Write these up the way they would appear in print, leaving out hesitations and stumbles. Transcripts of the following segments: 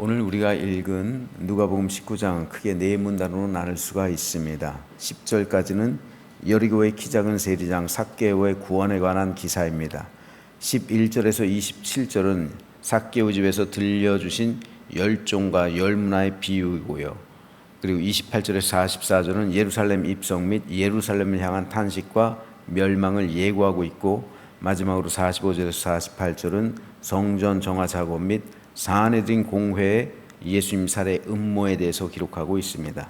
오늘 우리가 읽은 누가복음 19장 크게 네 문단으로 나눌 수가 있습니다. 10절까지는 여리고의 키 작은 세리장 삭개오의 구원에 관한 기사입니다. 11절에서 27절은 삭개오 집에서 들려주신 열종과 열문화의 비유이고요. 그리고 28절에서 44절은 예루살렘 입성 및 예루살렘을 향한 탄식과 멸망을 예고하고 있고, 마지막으로 45절에서 48절은 성전 정화 작업 및 사내들인 공회의 예수님 살해 음모에 대해서 기록하고 있습니다.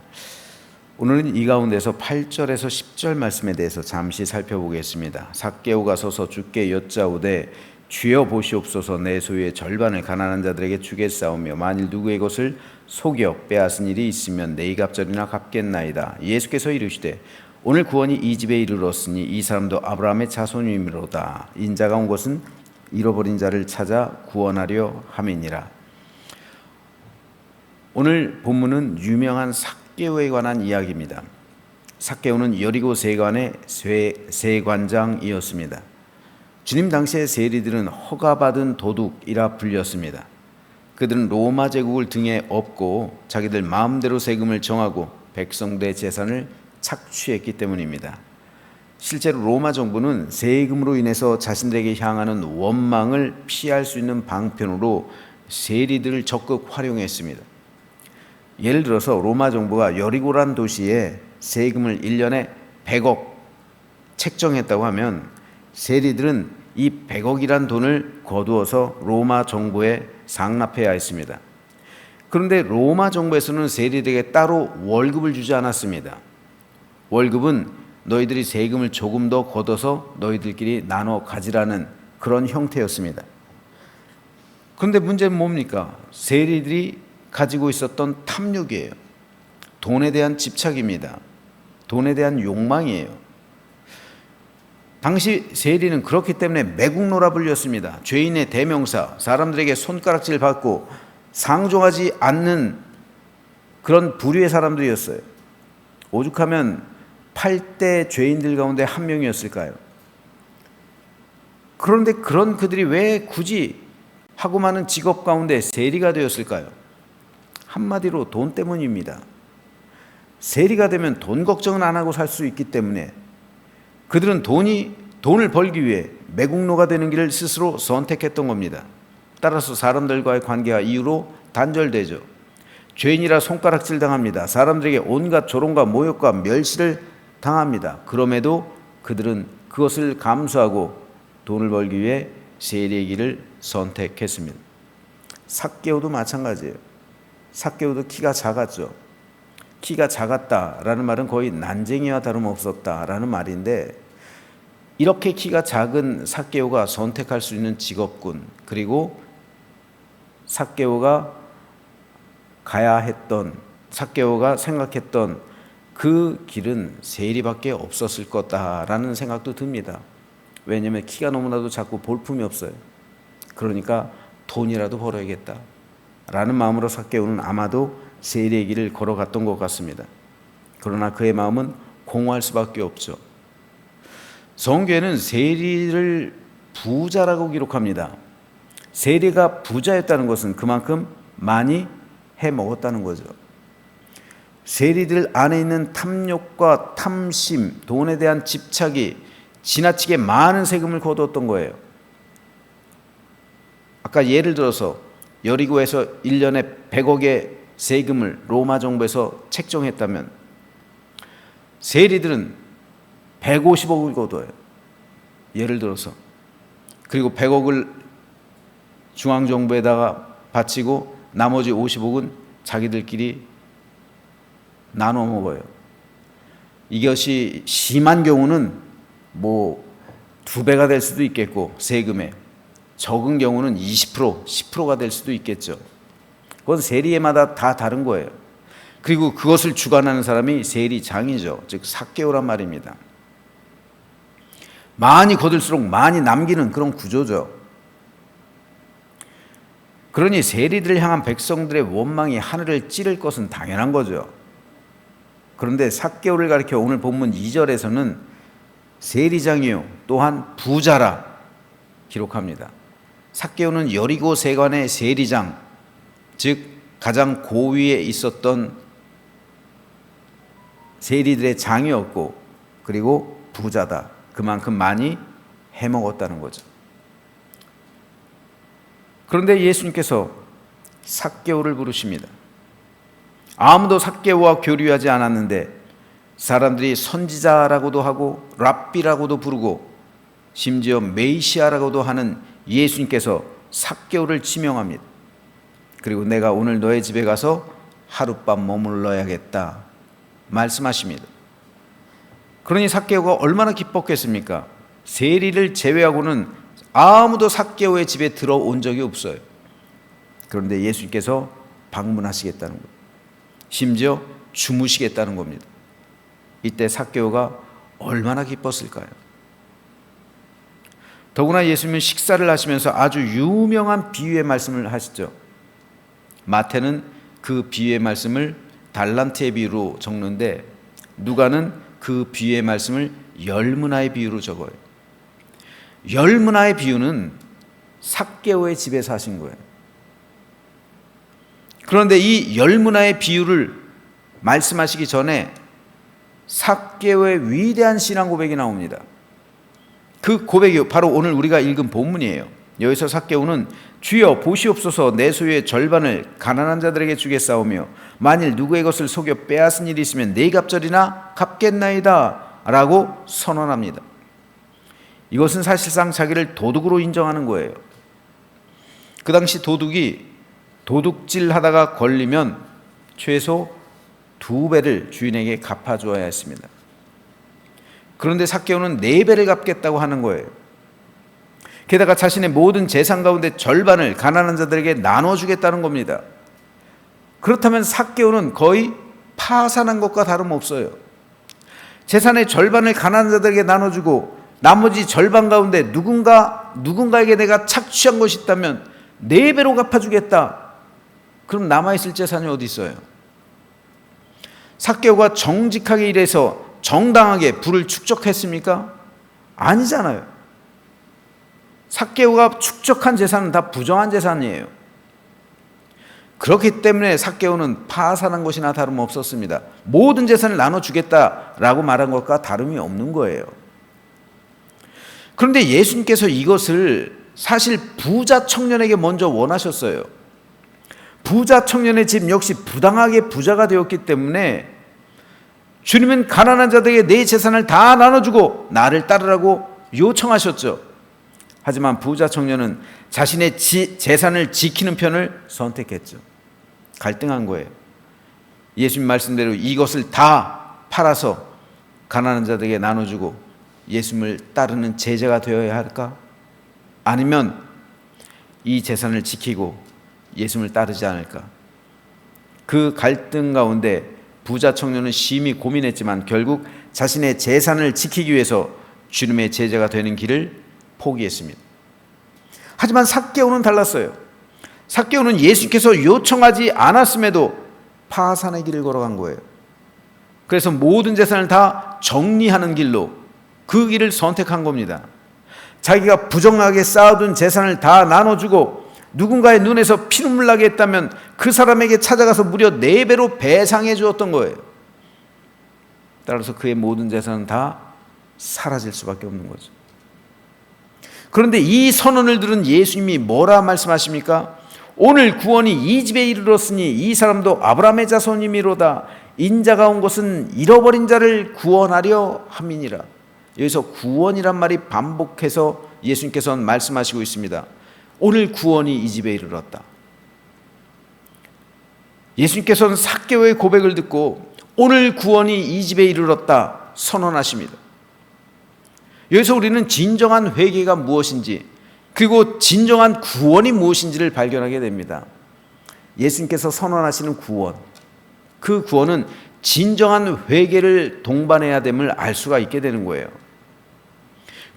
오늘은 이 가운데서 8절에서 10절 말씀에 대해서 잠시 살펴보겠습니다. 삭개오가 서서 주께 여짜오되 주여 보시옵소서, 내 소유의 절반을 가난한 자들에게 주겠사오며 만일 누구의 것을 속여 빼앗은 일이 있으면 네 갑절이나 갚겠나이다. 예수께서 이르시되 오늘 구원이 이 집에 이르렀으니 이 사람도 아브라함의 자손이미로다. 인자가 온 것은 잃어버린 자를 찾아 구원하려 함이니라. 오늘 본문은 유명한 삭개오에 관한 이야기입니다. 삭개오는 여리고 세관의 세관장이었습니다. 주님 당시의 세리들은 허가받은 도둑이라 불렸습니다. 그들은 로마 제국을 등에 업고 자기들 마음대로 세금을 정하고 백성들의 재산을 착취했기 때문입니다. 실제로 로마 정부는 세금으로 인해서 자신들에게 향하는 원망을 피할 수 있는 방편으로 세리들을 적극 활용했습니다. 예를 들어서 로마 정부가 여리고란 도시에 세금을 1년에 100억 책정했다고 하면 세리들은 이 100억이란 돈을 거두어서 로마 정부에 상납해야 했습니다. 그런데 로마 정부에서는 세리들에게 따로 월급을 주지 않았습니다. 월급은 너희들이 세금을 조금 더 걷어서 너희들끼리 나눠 가지라는 그런 형태였습니다. 그런데 문제는 뭡니까? 세리들이 가지고 있었던 탐욕이에요. 돈에 대한 집착입니다. 돈에 대한 욕망이에요. 당시 세리는 그렇기 때문에 매국노라 불렸습니다. 죄인의 대명사, 사람들에게 손가락질 받고 상종하지 않는 그런 부류의 사람들이었어요. 오죽하면 8대 죄인들 가운데 한 명이었을까요? 그런데 그런 그들이 왜 굳이 하고 많은 직업 가운데 세리가 되었을까요? 한마디로 돈 때문입니다. 세리가 되면 돈 걱정은 안 하고 살 수 있기 때문에 그들은 돈을 벌기 위해 매국노가 되는 길을 스스로 선택했던 겁니다. 따라서 사람들과의 관계가 이유로 단절되죠. 죄인이라 손가락질 당합니다. 사람들에게 온갖 조롱과 모욕과 멸시를 당합니다. 그럼에도 그들은 그것을 감수하고 돈을 벌기 위해 세리의 길을 선택했습니다. 삭개오도 마찬가지예요. 삭개오도 키가 작았죠. 키가 작았다라는 말은 거의 난쟁이와 다름없었다라는 말인데, 이렇게 키가 작은 삭개오가 선택할 수 있는 직업군, 그리고 삭개오가 가야 했던, 삭개오가 생각했던 그 길은 세리밖에 없었을 거다라는 생각도 듭니다. 왜냐하면 키가 너무나도 작고 볼품이 없어요. 그러니까 돈이라도 벌어야겠다라는 마음으로 삭개오는 아마도 세리의 길을 걸어갔던 것 같습니다. 그러나 그의 마음은 공허할 수밖에 없죠. 성경에는 세리를 부자라고 기록합니다. 세리가 부자였다는 것은 그만큼 많이 해먹었다는 거죠. 세리들 안에 있는 탐욕과 탐심, 돈에 대한 집착이 지나치게 많은 세금을 거두었던 거예요. 아까 예를 들어서 여리고에서 1년에 100억의 세금을 로마 정부에서 책정했다면 세리들은 150억을 거둬요. 예를 들어서. 그리고 100억을 중앙정부에다가 바치고 나머지 50억은 자기들끼리 나눠 먹어요. 이것이 심한 경우는 2배가 될 수도 있겠고, 세금에 적은 경우는 20%, 10%가 될 수도 있겠죠. 그건 세리마다 다 다른 거예요. 그리고 그것을 주관하는 사람이 세리장이죠. 즉 삭개오란 말입니다. 많이 거둘수록 많이 남기는 그런 구조죠. 그러니 세리들을 향한 백성들의 원망이 하늘을 찌를 것은 당연한 거죠. 그런데 삭개오를 가리켜 오늘 본문 2절에서는 세리장이요 또한 부자라 기록합니다. 삭개오는 여리고 세관의 세리장, 즉 가장 고위에 있었던 세리들의 장이었고, 그리고 부자다. 그만큼 많이 해먹었다는 거죠. 그런데 예수님께서 삭개오를 부르십니다. 아무도 삭개오와 교류하지 않았는데 사람들이 선지자라고도 하고 랍비라고도 부르고 심지어 메시아라고도 하는 예수님께서 삭개오를 지명합니다. 그리고 내가 오늘 너의 집에 가서 하룻밤 머물러야겠다 말씀하십니다. 그러니 삭개오가 얼마나 기뻤겠습니까? 세리를 제외하고는 아무도 삭개오의 집에 들어온 적이 없어요. 그런데 예수님께서 방문하시겠다는 거예요. 심지어 주무시겠다는 겁니다. 이때 삭개오가 얼마나 기뻤을까요? 더구나 예수님은 식사를 하시면서 아주 유명한 비유의 말씀을 하시죠. 마태는 그 비유의 말씀을 달란트의 비유로 적는데 누가는 그 비유의 말씀을 열문화의 비유로 적어요. 열문화의 비유는 삭개오의 집에서 하신 거예요. 그런데 이 열문화의 비유를 말씀하시기 전에 삭개오의 위대한 신앙 고백이 나옵니다. 그 고백이 바로 오늘 우리가 읽은 본문이에요. 여기서 삭개오는 주여 보시옵소서 내 소유의 절반을 가난한 자들에게 주겠사오며 만일 누구의 것을 속여 빼앗은 일이 있으면 네 갑절이나 갚겠나이다 라고 선언합니다. 이것은 사실상 자기를 도둑으로 인정하는 거예요. 그 당시 도둑이 도둑질 하다가 걸리면 최소 2배를 주인에게 갚아주어야 했습니다. 그런데 삭개오는 4배를 갚겠다고 하는 거예요. 게다가 자신의 모든 재산 가운데 절반을 가난한 자들에게 나눠주겠다는 겁니다. 그렇다면 삭개오는 거의 파산한 것과 다름없어요. 재산의 절반을 가난한 자들에게 나눠주고 나머지 절반 가운데 누군가에게 내가 착취한 것이 있다면 4배로 갚아주겠다. 그럼 남아있을 재산이 어디 있어요? 삭개오가 정직하게 일해서 정당하게 부를 축적했습니까? 아니잖아요. 삭개오가 축적한 재산은 다 부정한 재산이에요. 그렇기 때문에 삭개오는 파산한 것이나 다름없었습니다. 모든 재산을 나눠주겠다라고 말한 것과 다름이 없는 거예요. 그런데 예수님께서 이것을 사실 부자 청년에게 먼저 원하셨어요. 부자 청년의 집 역시 부당하게 부자가 되었기 때문에 주님은 가난한 자들에게 내 재산을 다 나눠주고 나를 따르라고 요청하셨죠. 하지만 부자 청년은 자신의 재산을 지키는 편을 선택했죠. 갈등한 거예요. 예수님 말씀대로 이것을 다 팔아서 가난한 자들에게 나눠주고 예수님을 따르는 제자가 되어야 할까? 아니면 이 재산을 지키고 예수님을 따르지 않을까? 그 갈등 가운데 부자 청년은 심히 고민했지만 결국 자신의 재산을 지키기 위해서 주님의 제자가 되는 길을 포기했습니다. 하지만 삭개오는 달랐어요. 삭개오는 예수께서 요청하지 않았음에도 파산의 길을 걸어간 거예요. 그래서 모든 재산을 다 정리하는 길로 그 길을 선택한 겁니다. 자기가 부정하게 쌓아둔 재산을 다 나눠주고 누군가의 눈에서 피눈물 나게 했다면 그 사람에게 찾아가서 무려 4배로 배상해 주었던 거예요. 따라서 그의 모든 재산은 다 사라질 수밖에 없는 거죠. 그런데 이 선언을 들은 예수님이 뭐라 말씀하십니까? 오늘 구원이 이 집에 이르렀으니 이 사람도 아브라함의 자손이미로다. 인자가 온 것은 잃어버린 자를 구원하려 함이니라. 여기서 구원이란 말이 반복해서 예수님께서는 말씀하시고 있습니다. 오늘 구원이 이 집에 이르렀다. 예수님께서는 삭개오의 고백을 듣고 오늘 구원이 이 집에 이르렀다 선언하십니다. 여기서 우리는 진정한 회개가 무엇인지 그리고 진정한 구원이 무엇인지를 발견하게 됩니다. 예수님께서 선언하시는 구원, 그 구원은 진정한 회개를 동반해야 됨을 알 수가 있게 되는 거예요.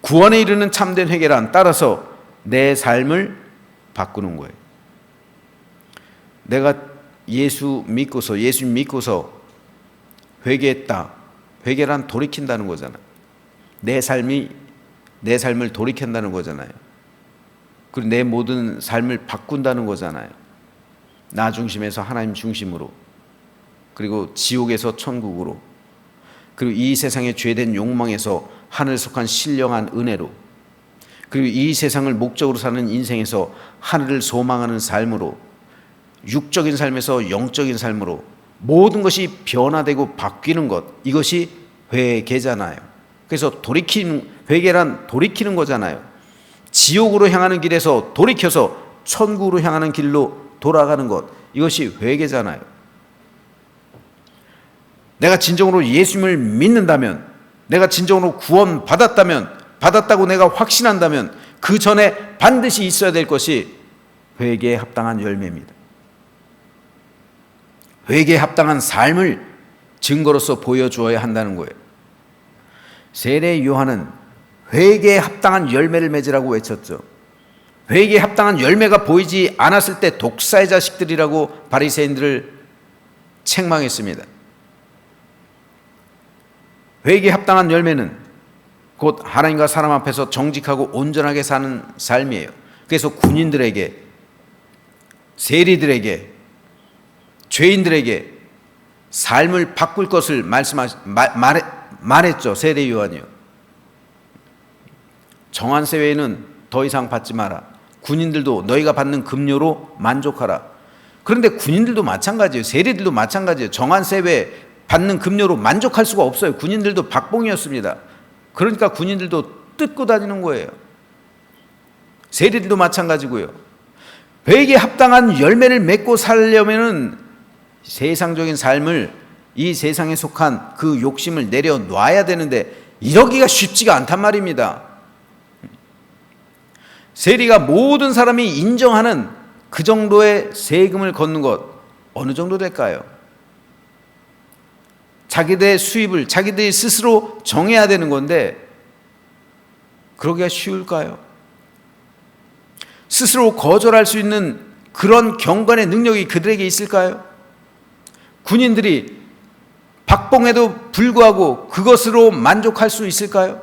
구원에 이르는 참된 회개란 따라서 내 삶을 바꾸는 거예요. 내가 예수님 믿고서 회개했다. 회개란 돌이킨다는 거잖아요. 내 삶을 돌이킨다는 거잖아요. 그리고 내 모든 삶을 바꾼다는 거잖아요. 나 중심에서 하나님 중심으로, 그리고 지옥에서 천국으로, 그리고 이 세상의 죄된 욕망에서 하늘 속한 신령한 은혜로, 그리고 이 세상을 목적으로 사는 인생에서 하늘을 소망하는 삶으로, 육적인 삶에서 영적인 삶으로 모든 것이 변화되고 바뀌는 것, 이것이 회개잖아요. 그래서 회개란 돌이키는 거잖아요. 지옥으로 향하는 길에서 돌이켜서 천국으로 향하는 길로 돌아가는 것, 이것이 회개잖아요. 내가 진정으로 예수님을 믿는다면, 내가 진정으로 구원 받았다고 내가 확신한다면 그 전에 반드시 있어야 될 것이 회개에 합당한 열매입니다. 회개에 합당한 삶을 증거로서 보여주어야 한다는 거예요. 세례 요한은 회개에 합당한 열매를 맺으라고 외쳤죠. 회개에 합당한 열매가 보이지 않았을 때 독사의 자식들이라고 바리새인들을 책망했습니다. 회개에 합당한 열매는 곧 하나님과 사람 앞에서 정직하고 온전하게 사는 삶이에요. 그래서 군인들에게, 세리들에게, 죄인들에게 삶을 바꿀 것을 말했죠. 세례 요한이요. 정한세 외에는 더 이상 받지 마라. 군인들도 너희가 받는 급료로 만족하라. 그런데 군인들도 마찬가지예요. 세리들도 마찬가지예요. 정한세 외에 받는 급료로 만족할 수가 없어요. 군인들도 박봉이었습니다. 그러니까 군인들도 뜯고 다니는 거예요. 세리들도 마찬가지고요. 회개에 합당한 열매를 맺고 살려면은 세상적인 삶을, 이 세상에 속한 그 욕심을 내려놔야 되는데 이러기가 쉽지가 않단 말입니다. 세리가 모든 사람이 인정하는 그 정도의 세금을 걷는 것, 어느 정도 될까요? 자기들의 수입을 자기들이 스스로 정해야 되는 건데 그러기가 쉬울까요? 스스로 거절할 수 있는 그런 경건의 능력이 그들에게 있을까요? 군인들이 박봉에도 불구하고 그것으로 만족할 수 있을까요?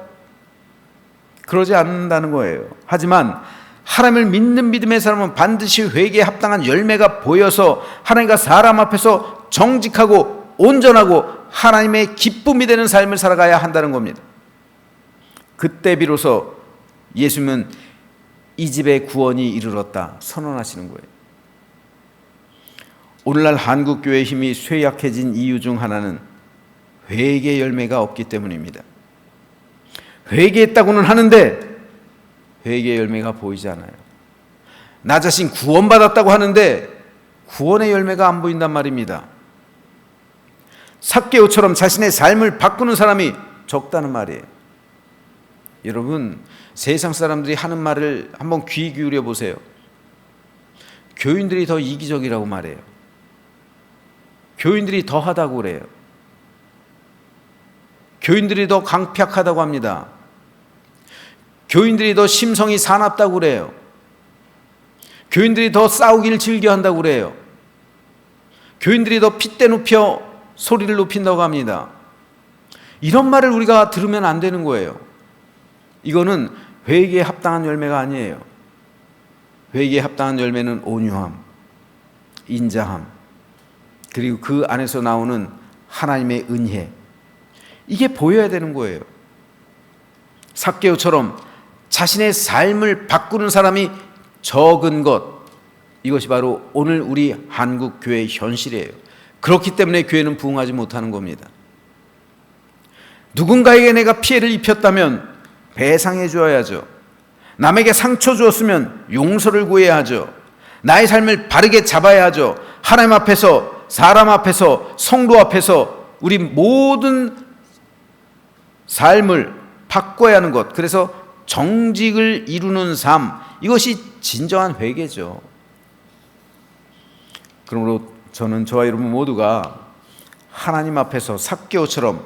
그러지 않는다는 거예요. 하지만 하나님을 믿는 믿음의 사람은 반드시 회개에 합당한 열매가 보여서 하나님과 사람 앞에서 정직하고 온전하고 하나님의 기쁨이 되는 삶을 살아가야 한다는 겁니다. 그때 비로소 예수님은 이 집에 구원이 이르렀다 선언하시는 거예요. 오늘날 한국교회의 힘이 쇠약해진 이유 중 하나는 회개 열매가 없기 때문입니다. 회개했다고는 하는데 회개 열매가 보이지 않아요. 나 자신 구원받았다고 하는데 구원의 열매가 안 보인단 말입니다. 삭개오처럼 자신의 삶을 바꾸는 사람이 적다는 말이에요. 여러분, 세상 사람들이 하는 말을 한번 귀 기울여 보세요. 교인들이 더 이기적이라고 말해요. 교인들이 더 하다고 그래요. 교인들이 더 강팍하다고 합니다. 교인들이 더 심성이 사납다고 그래요. 교인들이 더 싸우기를 즐겨한다고 그래요. 교인들이 더 핏대 높여 소리를 높인다고 합니다. 이런 말을 우리가 들으면 안 되는 거예요. 이거는 회개에 합당한 열매가 아니에요. 회개에 합당한 열매는 온유함, 인자함, 그리고 그 안에서 나오는 하나님의 은혜, 이게 보여야 되는 거예요. 삭개오처럼 자신의 삶을 바꾸는 사람이 적은 것, 이것이 바로 오늘 우리 한국 교회의 현실이에요. 그렇기 때문에 교회는 부흥하지 못하는 겁니다. 누군가에게 내가 피해를 입혔다면 배상해 주어야죠. 남에게 상처 주었으면 용서를 구해야 하죠. 나의 삶을 바르게 잡아야 하죠. 하나님 앞에서, 사람 앞에서, 성도 앞에서 우리 모든 삶을 바꿔야 하는 것, 그래서 정직을 이루는 삶, 이것이 진정한 회개죠. 그러므로 저는 저와 여러분 모두가 하나님 앞에서 삭개오처럼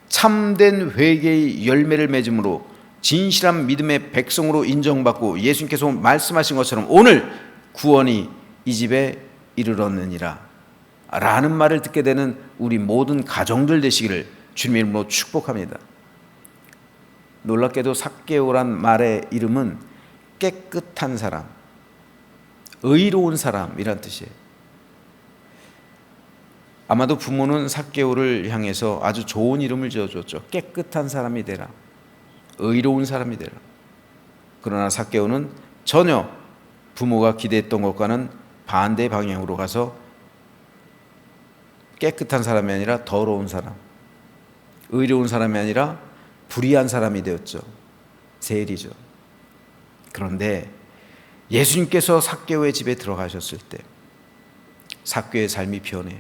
참된 회개의 열매를 맺음으로 진실한 믿음의 백성으로 인정받고 예수님께서 말씀하신 것처럼 오늘 구원이 이 집에 이르렀느니라 라는 말을 듣게 되는 우리 모든 가정들 되시기를 주님의 이름으로 축복합니다. 놀랍게도 삭개오란 말의 이름은 깨끗한 사람, 의로운 사람이란 뜻이에요. 아마도 부모는 삭개오를 향해서 아주 좋은 이름을 지어줬죠. 깨끗한 사람이 되라, 의로운 사람이 되라. 그러나 삭개오는 전혀 부모가 기대했던 것과는 반대 방향으로 가서 깨끗한 사람이 아니라 더러운 사람, 의로운 사람이 아니라 불의한 사람이 되었죠. 세리죠. 그런데 예수님께서 삭개오의 집에 들어가셨을 때 삭개오의 삶이 변해요.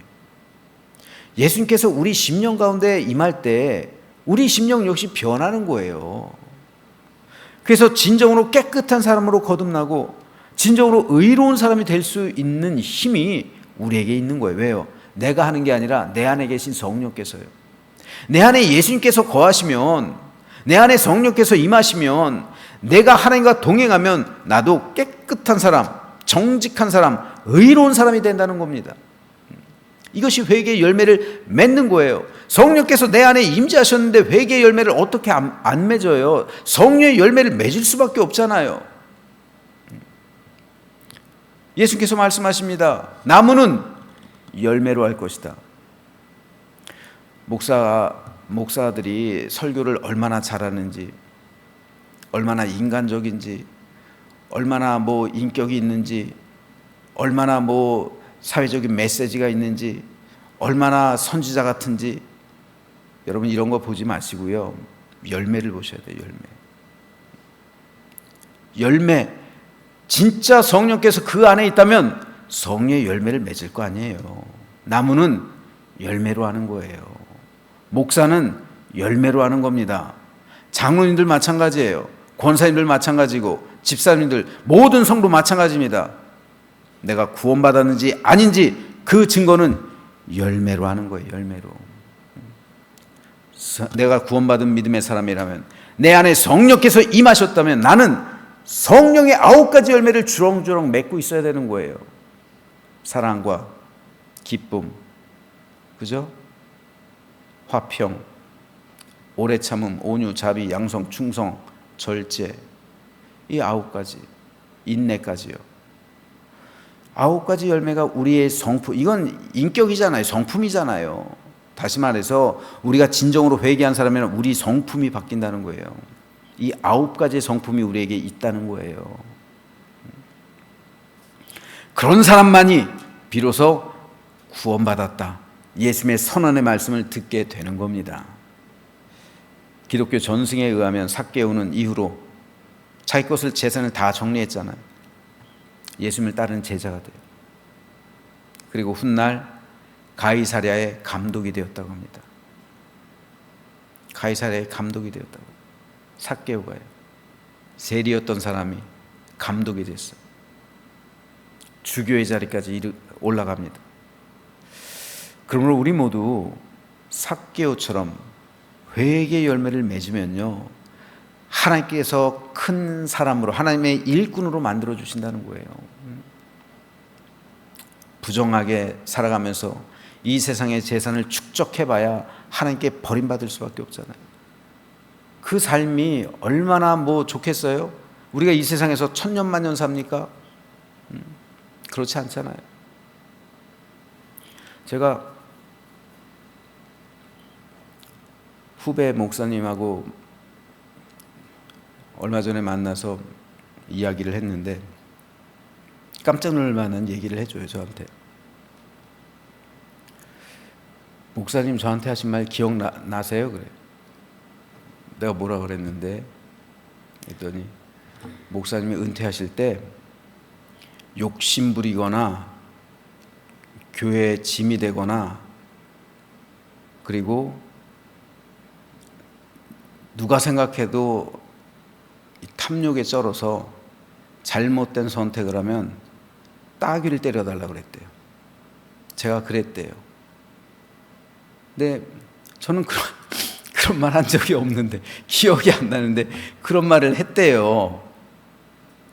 예수님께서 우리 심령 가운데 임할 때 우리 심령 역시 변하는 거예요. 그래서 진정으로 깨끗한 사람으로 거듭나고 진정으로 의로운 사람이 될 수 있는 힘이 우리에게 있는 거예요. 왜요? 내가 하는 게 아니라 내 안에 계신 성령께서요. 내 안에 예수님께서 거하시면, 내 안에 성령께서 임하시면, 내가 하나님과 동행하면 나도 깨끗한 사람, 정직한 사람, 의로운 사람이 된다는 겁니다. 이것이 회개의 열매를 맺는 거예요. 성령께서 내 안에 임재하셨는데 회개의 열매를 어떻게 안 맺어요? 성령의 열매를 맺을 수밖에 없잖아요. 예수께서 말씀하십니다. 나무는 열매로 할 것이다. 목사들이 설교를 얼마나 잘하는지, 얼마나 인간적인지, 얼마나 인격이 있는지, 얼마나 사회적인 메시지가 있는지, 얼마나 선지자 같은지, 여러분 이런 거 보지 마시고요. 열매를 보셔야 돼요. 열매. 진짜 성령께서 그 안에 있다면 성령의 열매를 맺을 거 아니에요. 나무는 열매로 하는 거예요. 목사는 열매로 하는 겁니다. 장로님들 마찬가지예요. 권사님들 마찬가지고, 집사님들, 모든 성도 마찬가지입니다. 내가 구원받았는지 아닌지 그 증거는 열매로 하는 거예요. 열매로. 내가 구원받은 믿음의 사람이라면, 내 안에 성령께서 임하셨다면 나는 성령의 9가지 열매를 주렁주렁 맺고 있어야 되는 거예요. 사랑과 기쁨, 그죠? 화평, 오래 참음, 온유, 자비, 양성, 충성, 절제, 이 9가지, 인내까지요. 9가지 열매가 우리의 성품, 이건 인격이잖아요. 성품이잖아요. 다시 말해서 우리가 진정으로 회개한 사람이면 우리 성품이 바뀐다는 거예요. 이 9가지의 성품이 우리에게 있다는 거예요. 그런 사람만이 비로소 구원받았다, 예수님의 선언의 말씀을 듣게 되는 겁니다. 기독교 전승에 의하면 삭개오는 이후로 자기 것을, 재산을 다 정리했잖아요. 예수님을 따르는 제자가 돼요. 그리고 훗날 가이사랴의 감독이 되었다고 합니다. 가이사랴의 감독이 되었다고. 삭개오가요. 세리였던 사람이 감독이 됐어요. 주교의 자리까지 올라갑니다. 그러므로 우리 모두 삭개오처럼 회개의 열매를 맺으면요, 하나님께서 큰 사람으로, 하나님의 일꾼으로 만들어 주신다는 거예요. 부정하게 살아가면서 이 세상의 재산을 축적해봐야 하나님께 버림받을 수밖에 없잖아요. 그 삶이 얼마나 좋겠어요? 우리가 이 세상에서 천년만년 삽니까? 그렇지 않잖아요. 제가 후배 목사님하고 얼마 전에 만나서 이야기를 했는데 깜짝 놀랄 만한 얘기를 해줘요, 저한테. 목사님 저한테 하신 말 기억나세요? 그래. 내가 뭐라 그랬는데, 했더니 목사님이 은퇴하실 때 욕심 부리거나 교회에 짐이 되거나, 그리고 누가 생각해도 탐욕에 쩔어서 잘못된 선택을 하면 따귀를 때려달라고 그랬대요. 제가 그랬대요. 근데 저는 그런 말 한 적이 없는데, 기억이 안 나는데 그런 말을 했대요.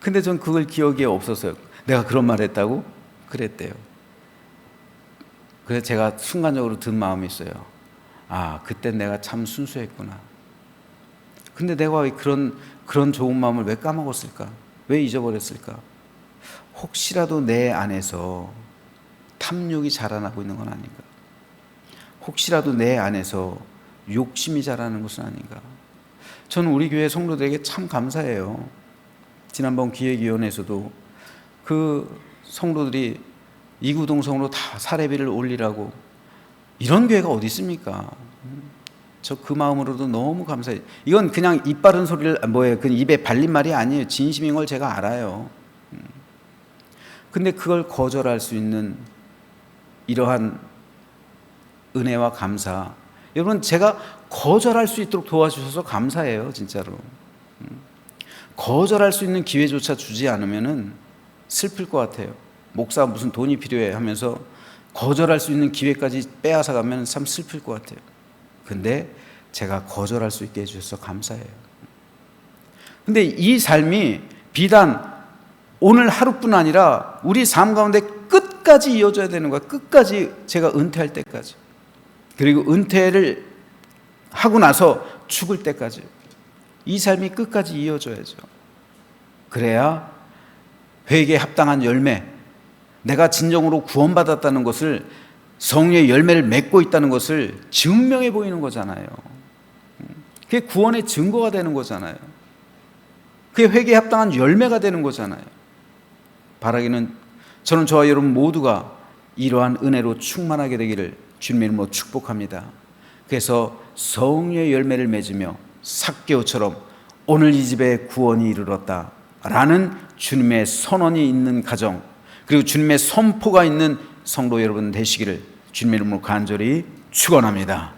근데 전 그걸 기억이 없었어요. 내가 그런 말 했다고? 그랬대요. 그래서 제가 순간적으로 든 마음이 있어요. 아, 그때 내가 참 순수했구나. 근데 내가 왜 그런 좋은 마음을 왜 까먹었을까? 왜 잊어버렸을까? 혹시라도 내 안에서 탐욕이 자라나고 있는 건 아닌가? 혹시라도 내 안에서 욕심이 자라는 것은 아닌가. 저는 우리 교회 성도들에게 참 감사해요. 지난번 기획위원회에서도 그 성도들이 이구동성으로 다 사례비를 올리라고, 이런 교회가 어디 있습니까? 저 그 마음으로도 너무 감사해요. 이건 그냥 입 바른 소리를, 그 입에 발린 말이 아니에요. 진심인 걸 제가 알아요. 근데 그걸 거절할 수 있는 이러한 은혜와 감사, 여러분 제가 거절할 수 있도록 도와주셔서 감사해요. 진짜로. 거절할 수 있는 기회조차 주지 않으면은 슬플 것 같아요. 목사 무슨 돈이 필요해 하면서 거절할 수 있는 기회까지 빼앗아 가면 참 슬플 것 같아요. 근데 제가 거절할 수 있게 해주셔서 감사해요. 근데 이 삶이 비단 오늘 하루뿐 아니라 우리 삶 가운데 끝까지 이어져야 되는 거야. 끝까지, 제가 은퇴할 때까지. 그리고 은퇴를 하고 나서 죽을 때까지. 이 삶이 끝까지 이어져야죠. 그래야 회개에 합당한 열매, 내가 진정으로 구원받았다는 것을, 성령의 열매를 맺고 있다는 것을 증명해 보이는 거잖아요. 그게 구원의 증거가 되는 거잖아요. 그게 회개에 합당한 열매가 되는 거잖아요. 바라기는 저는 저와 여러분 모두가 이러한 은혜로 충만하게 되기를 주님의 이름으로 축복합니다. 그래서 성령의 열매를 맺으며 삭개오처럼 오늘 이 집에 구원이 이르렀다 라는 주님의 선언이 있는 가정, 그리고 주님의 선포가 있는 성도 여러분 되시기를 주님의 이름으로 간절히 축원합니다.